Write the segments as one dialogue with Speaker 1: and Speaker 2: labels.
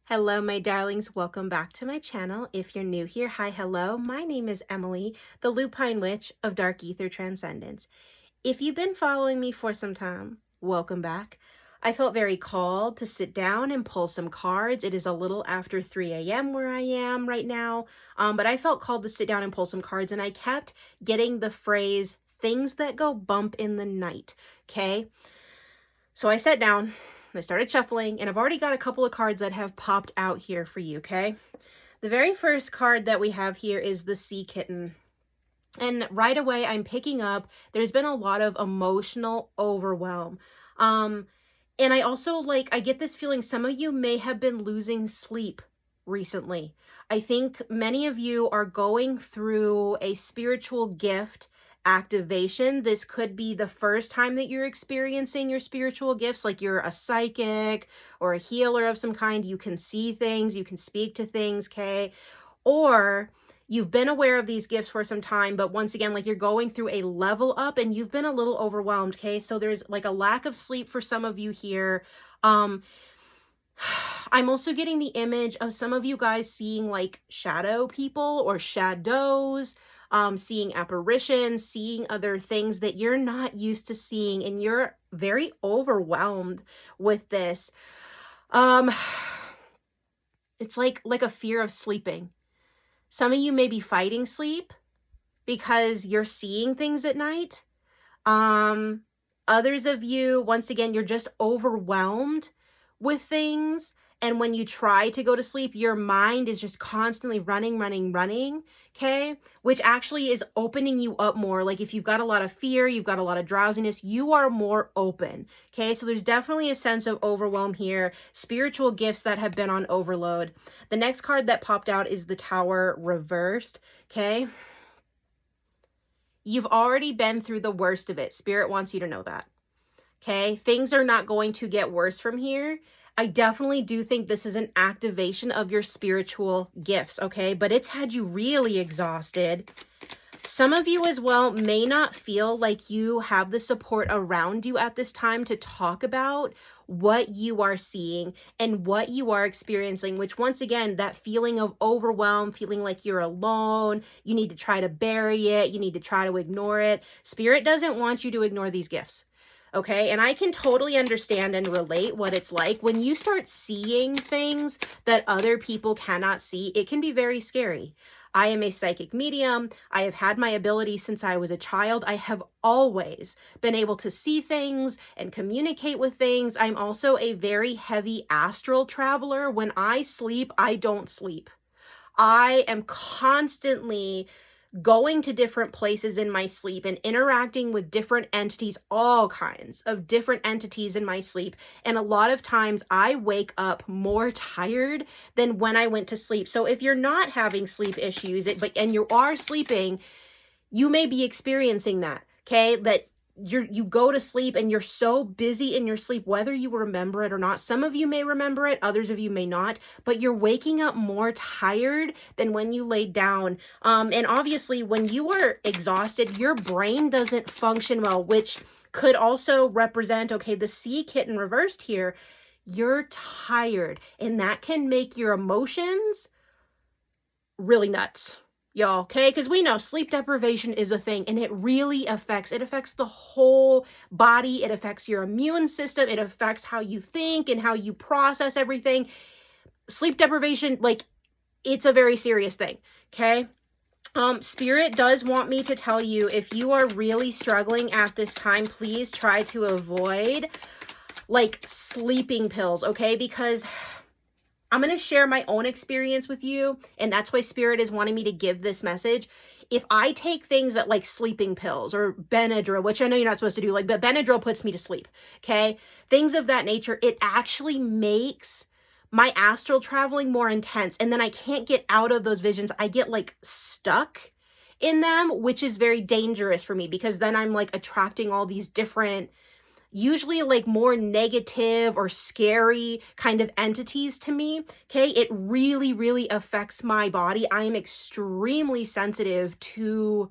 Speaker 1: Hello, my darlings. Welcome back to my channel. If you're new here, hi, hello. My name is Emily, the Lupine Witch of Dark Ether Transcendence. If you've been following me for some time, welcome back. I felt very called to sit down and pull some cards. It is a little after 3 a.m. where I am right now, but I felt called to sit down and pull some cards, and I kept getting the phrase, things that go bump in the night, okay? So I sat down, I started shuffling, and I've already got a couple of cards that have popped out here for you, okay? The very first card that we have here is the Sea Kitten. And right away, I'm picking up, there's been a lot of emotional overwhelm. And I also, I get this feeling some of you may have been losing sleep recently. I think many of you are going through a spiritual gift activation. This could be the first time that you're experiencing your spiritual gifts, like you're a psychic or a healer of some kind. You can see things, you can speak to things, okay? Or you've been aware of these gifts for some time, but once again, like you're going through a level up and you've been a little overwhelmed, okay? So there's like a lack of sleep for some of you here. I'm also getting the image of some of you guys seeing like shadow people or shadows, seeing apparitions, seeing other things that you're not used to seeing, and you're very overwhelmed with this. It's like a fear of sleeping. Some of you may be fighting sleep because you're seeing things at night. Others of you, once again, you're just overwhelmed with things. And when you try to go to sleep, your mind is just constantly running, okay? Which actually is opening you up more. Like if you've got a lot of fear, you've got a lot of drowsiness, you are more open, okay? So there's definitely a sense of overwhelm here, spiritual gifts that have been on overload. The next card that popped out is the Tower reversed, okay? You've already been through the worst of it. Spirit wants you to know that, okay? Things are not going to get worse from here. I definitely do think this is an activation of your spiritual gifts, okay? But it's had you really exhausted. Some of you as well may not feel like you have the support around you at this time to talk about what you are seeing and what you are experiencing, which once again, that feeling of overwhelm, feeling like you're alone, you need to try to bury it, you need to try to ignore it. Spirit doesn't want you to ignore these gifts. Okay, and I can totally understand and relate what it's like when you start seeing things that other people cannot see. It can be very scary. I am a psychic medium. I have had my ability since I was a child. I have always been able to see things and communicate with things. I'm also a very heavy astral traveler. When I sleep, I don't sleep. I am constantly going to different places in my sleep and interacting with different entities, all kinds of different entities in my sleep. And a lot of times I wake up more tired than when I went to sleep. So if you're not having sleep issues, and you are sleeping, you may be experiencing that, okay? That you go to sleep and you're so busy in your sleep, whether you remember it or not. Some of you may remember it, others of you may not, but you're waking up more tired than when you laid down. And obviously when you are exhausted, your brain doesn't function well, which could also represent, okay, the Sea Kitten reversed here. You're tired, and that can make your emotions really nuts, y'all, okay? Because we know sleep deprivation is a thing, and it really affects the whole body. It affects your immune system. It affects how you think and how you process everything. Sleep deprivation, it's a very serious thing, okay? Spirit does want me to tell you, if you are really struggling at this time, please try to avoid sleeping pills, okay? Because I'm going to share my own experience with you, and that's why Spirit is wanting me to give this message. If I take things that like sleeping pills or Benadryl, which I know you're not supposed to do, but Benadryl puts me to sleep, okay? Things of that nature, it actually makes my astral traveling more intense, and then I can't get out of those visions. I get stuck in them, which is very dangerous for me, because then I'm attracting all these different, usually more negative or scary kind of entities to me, okay? It really, really affects my body. I am extremely sensitive to,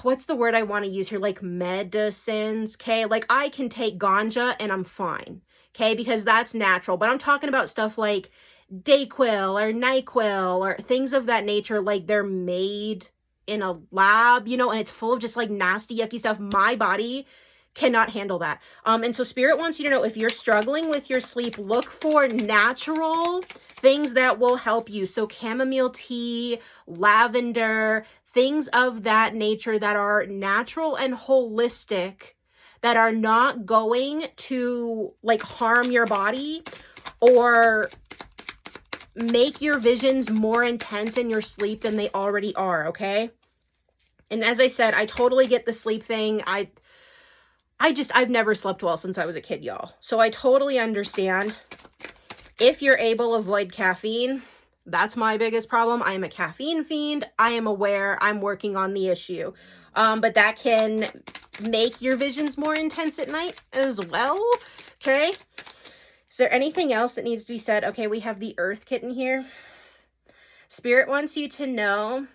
Speaker 1: what's the word I want to use here? Medicines, okay? I can take ganja and I'm fine, okay? Because that's natural. But I'm talking about stuff like Dayquil or NyQuil or things of that nature, like they're made in a lab, you know, and it's full of just like nasty, yucky stuff. My body cannot handle that. And so spirit wants you to know, if you're struggling with your sleep, look for natural things that will help you. So chamomile tea, lavender, things of that nature that are natural and holistic, that are not going to like harm your body or make your visions more intense in your sleep than they already are, okay? And as I said, I totally get the sleep thing. I've never slept well since I was a kid, y'all. So I totally understand. If you're able to avoid caffeine, that's my biggest problem. I am a caffeine fiend. I am aware. I'm working on the issue. But that can make your visions more intense at night as well, okay? Is there anything else that needs to be said? Okay, we have the Earth Kitten here. Spirit wants you to know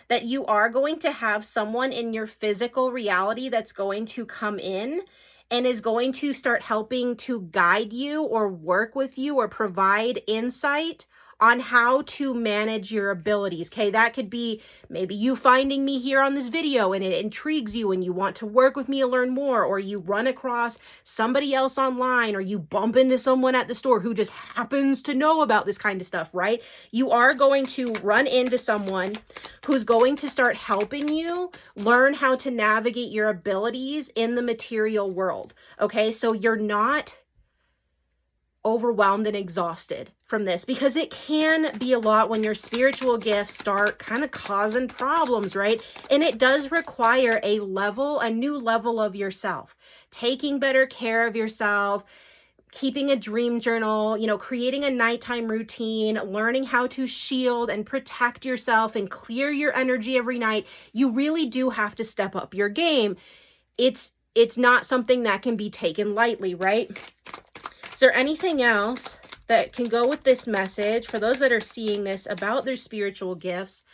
Speaker 1: that you are going to have someone in your physical reality that's going to come in and is going to start helping to guide you or work with you or provide insight on how to manage your abilities, okay? That could be maybe you finding me here on this video and it intrigues you and you want to work with me to learn more, or you run across somebody else online, or you bump into someone at the store who just happens to know about this kind of stuff, right? You are going to run into someone who's going to start helping you learn how to navigate your abilities in the material world, okay? So you're not overwhelmed and exhausted from this, because it can be a lot when your spiritual gifts start kind of causing problems, right? And it does require a new level of yourself, taking better care of yourself, keeping a dream journal, you know, creating a nighttime routine, learning how to shield and protect yourself and clear your energy every night. You really do have to step up your game. It's not something that can be taken lightly, right? Is there anything else that can go with this message for those that are seeing this about their spiritual gifts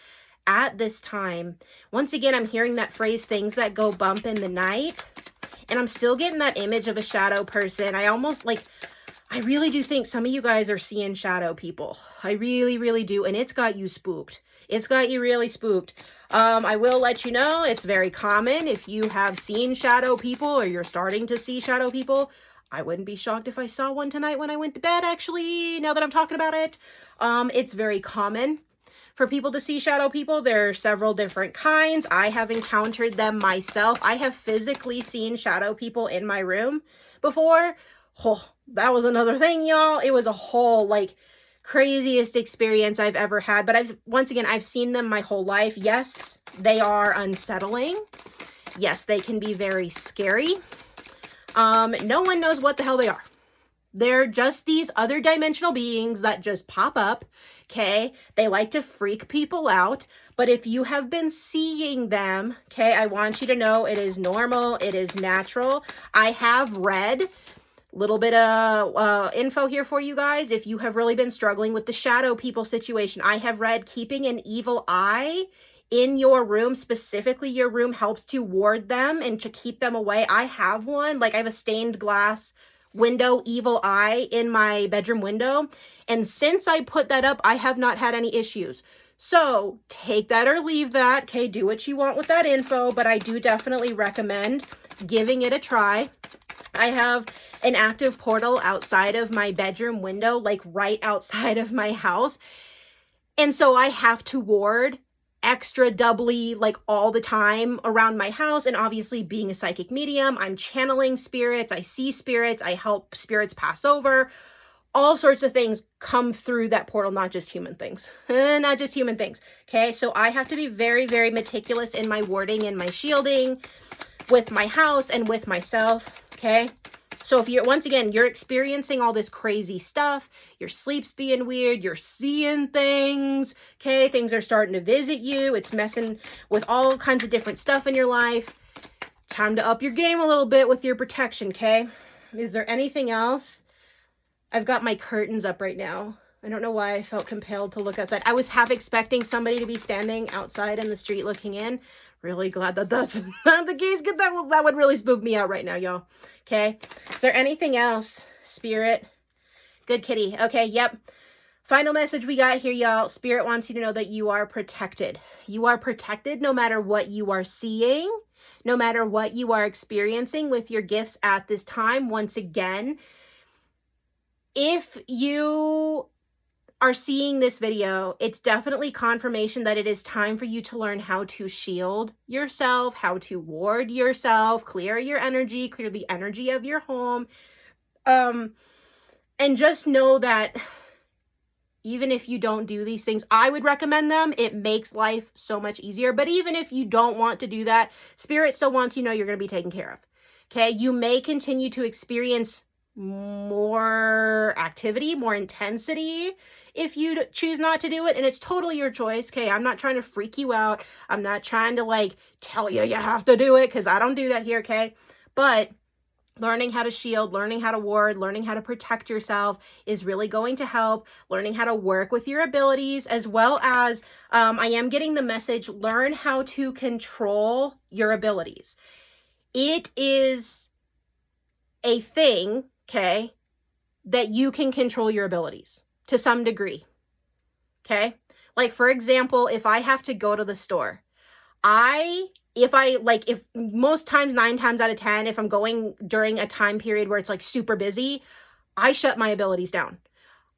Speaker 1: at this time? Once again, I'm hearing that phrase, things that go bump in the night, and I'm still getting that image of a shadow person. I really do think some of you guys are seeing shadow people. I really, really do. And it's got you spooked. It's got you really spooked. I will let you know, it's very common if you have seen shadow people or you're starting to see shadow people. I wouldn't be shocked if I saw one tonight when I went to bed, actually, now that I'm talking about it. It's very common for people to see shadow people. There are several different kinds. I have encountered them myself. I have physically seen shadow people in my room before. Oh, that was another thing, y'all. It was a whole, like, craziest experience I've ever had. But I've seen them my whole life. Yes, they are unsettling. Yes, they can be very scary. No one knows what the hell they are. They're just these other dimensional beings that just pop up, okay? They like to freak people out, but if you have been seeing them, okay, I want you to know it is normal, it is natural. I have read a little bit of info here for you guys. If you have really been struggling with the shadow people situation, I have read keeping an evil eye in your room, specifically your room, helps to ward them and to keep them away. I have one, like I have a stained glass window, evil eye in my bedroom window. And since I put that up, I have not had any issues. So take that or leave that. Okay, do what you want with that info, but I do definitely recommend giving it a try. I have an active portal outside of my bedroom window, like right outside of my house. And so I have to ward extra doubly, like all the time around my house. And obviously being a psychic medium, I'm channeling spirits, I see spirits, I help spirits pass over. All sorts of things come through that portal, not just human things. Not just human things. Okay, so I have to be very, very meticulous in my warding and my shielding with my house and with myself. Okay, so if you're experiencing all this crazy stuff, your sleep's being weird, you're seeing things, okay, things are starting to visit you, it's messing with all kinds of different stuff in your life, time to up your game a little bit with your protection, okay? Is there anything else? I've got my curtains up right now. I don't know why I felt compelled to look outside. I was half expecting somebody to be standing outside in the street looking in. Really glad that that's not the case, because that would really spook me out right now, y'all. Okay, is there anything else Spirit. Good kitty. Okay, yep. Final message we got here, y'all. Spirit wants you to know that you are protected. You are protected no matter what you are seeing, no matter what you are experiencing with your gifts at this time. Once again, if you are seeing this video, it's definitely confirmation that it is time for you to learn how to shield yourself, how to ward yourself, clear your energy, clear the energy of your home. And just know that even if you don't do these things, I would recommend them. It makes life so much easier. But even if you don't want to do that, Spirit still wants you to know you're going to be taken care of. Okay, you may continue to experience more activity, more intensity if you choose not to do it, and it's totally your choice. Okay, I'm not trying to freak you out. I'm not trying to like tell you have to do it, because I don't do that here. Okay, but learning how to shield, learning how to ward, learning how to protect yourself is really going to help. Learning how to work with your abilities, as well as I am getting the message, learn how to control your abilities. It is a thing, okay, that you can control your abilities to some degree. Okay, like for example, if I have to go to the store, if most times, 9 times out of 10, if I'm going during a time period where it's like super busy, I shut my abilities down.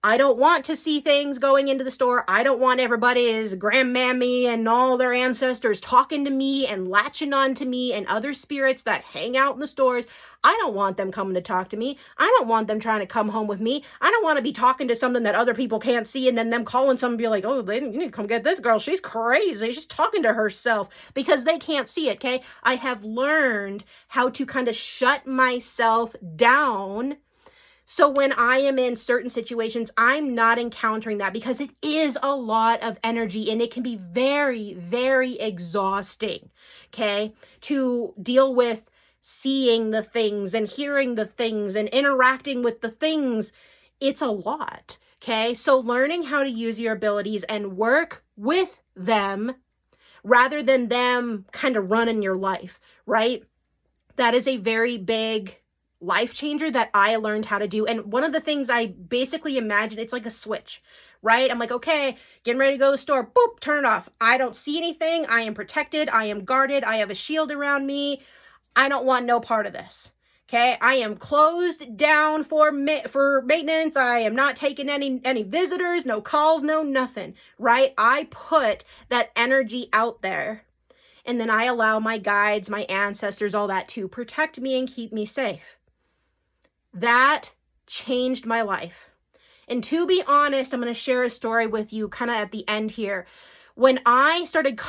Speaker 1: I don't want to see things going into the store. I don't want everybody's grandmammy and all their ancestors talking to me and latching on to me and other spirits that hang out in the stores. I don't want them coming to talk to me. I don't want them trying to come home with me. I don't want to be talking to something that other people can't see and then them calling someone and be like, oh, you need to come get this girl. She's crazy. She's talking to herself, because they can't see it, okay? I have learned how to kind of shut myself down, so when I am in certain situations, I'm not encountering that, because it is a lot of energy and it can be very, very exhausting, okay, to deal with seeing the things and hearing the things and interacting with the things. It's a lot, okay? So learning how to use your abilities and work with them rather than them kind of running your life, right? That is a very big life changer that I learned how to do. And one of the things I basically imagine, it's like a switch, right? I'm like, okay, getting ready to go to the store, boop, turn it off. I don't see anything. I am protected. I am guarded. I have a shield around me. I don't want no part of this. Okay, I am closed down for maintenance. I am not taking any visitors, no calls, no nothing, right? I put that energy out there, and then I allow my guides, my ancestors, all that to protect me and keep me safe. That changed my life. And to be honest, I'm going to share a story with you kind of at the end here. When I started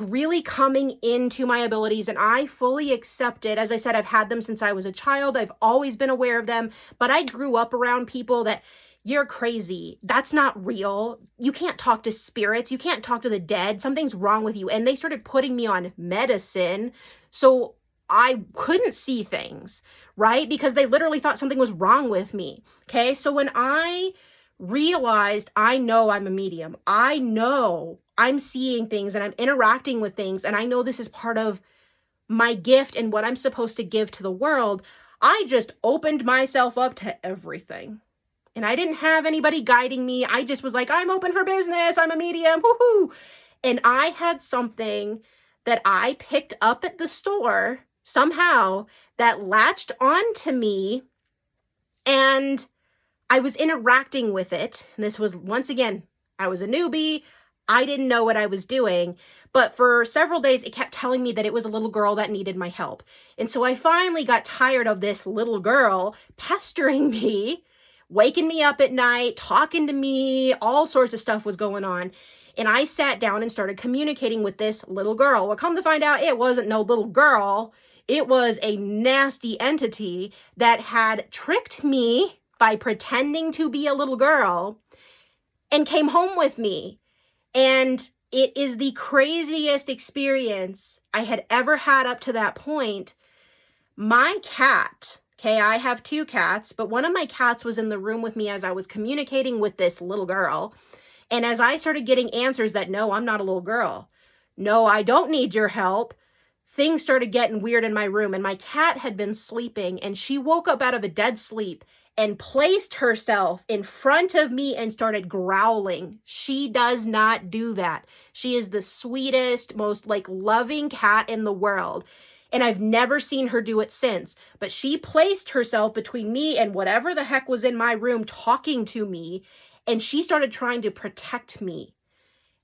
Speaker 1: really coming into my abilities, and I fully accepted, as I said, I've had them since I was a child. I've always been aware of them, but I grew up around people that, you're crazy. That's not real. You can't talk to spirits. You can't talk to the dead. Something's wrong with you. And they started putting me on medicine, so I couldn't see things, right? Because they literally thought something was wrong with me. Okay. So when I realized, I know I'm a medium, I know I'm seeing things and I'm interacting with things, and I know this is part of my gift and what I'm supposed to give to the world, I just opened myself up to everything. And I didn't have anybody guiding me. I just was like, I'm open for business. I'm a medium. Woohoo. And I had something that I picked up at the store somehow that latched onto me, and I was interacting with it. And this was, once again, I was a newbie. I didn't know what I was doing, but for several days, it kept telling me that it was a little girl that needed my help. And so I finally got tired of this little girl pestering me, waking me up at night, talking to me, all sorts of stuff was going on. And I sat down and started communicating with this little girl. Well, come to find out, it wasn't no little girl. It was a nasty entity that had tricked me by pretending to be a little girl and came home with me. And it is the craziest experience I had ever had up to that point. My cat, okay, I have 2 cats, but one of my cats was in the room with me as I was communicating with this little girl. And as I started getting answers that, no, I'm not a little girl. No, I don't need your help. Things started getting weird in my room, and my cat had been sleeping, and she woke up out of a dead sleep and placed herself in front of me and started growling. She does not do that. She is the sweetest, most like loving cat in the world. And I've never seen her do it since. But she placed herself between me and whatever the heck was in my room talking to me. And she started trying to protect me.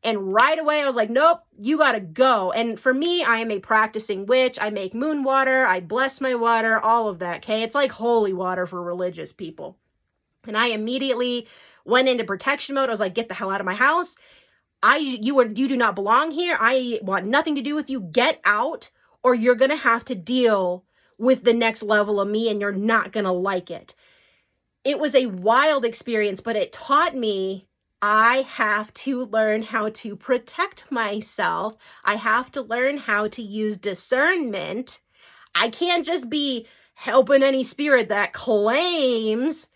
Speaker 1: And right away, I was like, nope, you gotta go. And for me, I am a practicing witch. I make moon water. I bless my water, all of that, okay? It's like holy water for religious people. And I immediately went into protection mode. I was like, get the hell out of my house. You do not belong here. I want nothing to do with you. Get out, or you're gonna have to deal with the next level of me, and you're not gonna like it. It was a wild experience, but it taught me I have to learn how to protect myself. I have to learn how to use discernment. I can't just be helping any spirit that claims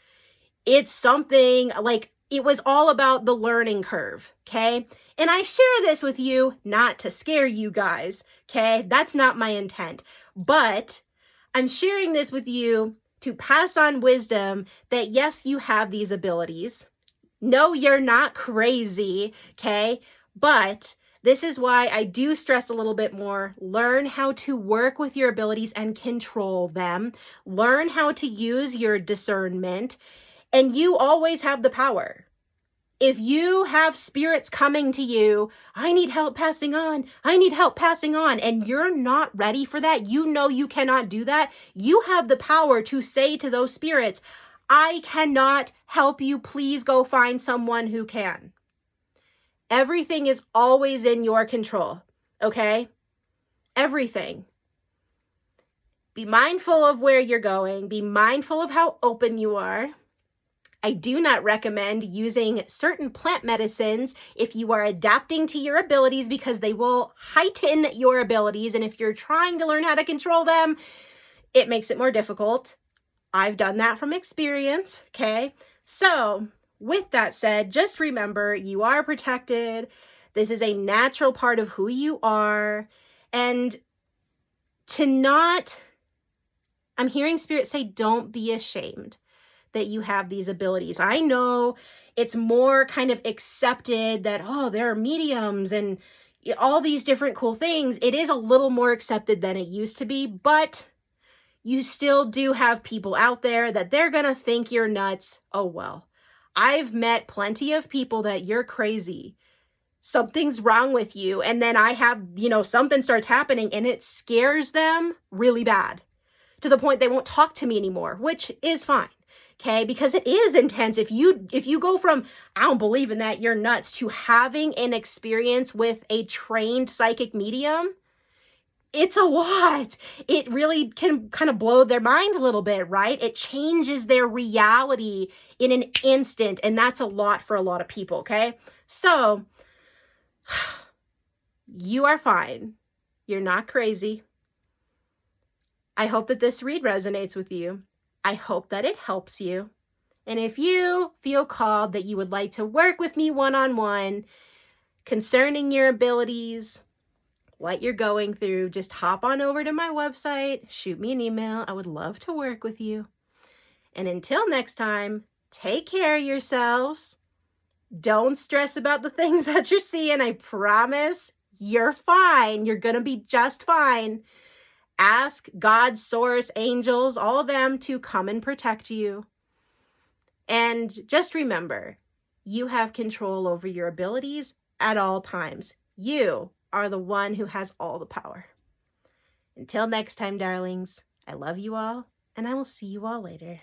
Speaker 1: it's something. Like, it was all about the learning curve, okay? And I share this with you not to scare you guys, okay? That's not my intent. But I'm sharing this with you to pass on wisdom that yes, you have these abilities. No, you're not crazy, okay? But this is why I do stress a little bit more. Learn how to work with your abilities and control them. Learn how to use your discernment. And you always have the power. If you have spirits coming to you, I need help passing on, I need help passing on, and you're not ready for that, you know you cannot do that, you have the power to say to those spirits, I cannot help you, please go find someone who can. Everything is always in your control, okay? Everything. Be mindful of where you're going. Be mindful of how open you are. I do not recommend using certain plant medicines if you are adapting to your abilities, because they will heighten your abilities. And if you're trying to learn how to control them, it makes it more difficult. I've done that from experience, okay? So with that said, just remember you are protected. This is a natural part of who you are. And I'm hearing Spirit say, don't be ashamed that you have these abilities. I know it's more kind of accepted that, oh, there are mediums and all these different cool things. It is a little more accepted than it used to be, but you still do have people out there that they're gonna think you're nuts. Oh, well. I've met plenty of people that you're crazy. Something's wrong with you. And then I have, something starts happening and it scares them really bad to the point they won't talk to me anymore, which is fine. Okay, because it is intense. If you go from, I don't believe in that, you're nuts, to having an experience with a trained psychic medium, it's a lot. It really can kind of blow their mind a little bit, right? It changes their reality in an instant, and that's a lot for a lot of people, okay? So, you are fine. You're not crazy. I hope that this read resonates with you. I hope that it helps you. And if you feel called that you would like to work with me one-on-one concerning your abilities, what you're going through, just hop on over to my website, shoot me an email. I would love to work with you. And until next time, take care of yourselves. Don't stress about the things that you're seeing. I promise you're fine. You're going to be just fine. Ask God, source, angels, all of them to come and protect you. And just remember, you have control over your abilities at all times. You are the one who has all the power. Until next time, darlings, I love you all, and I will see you all later.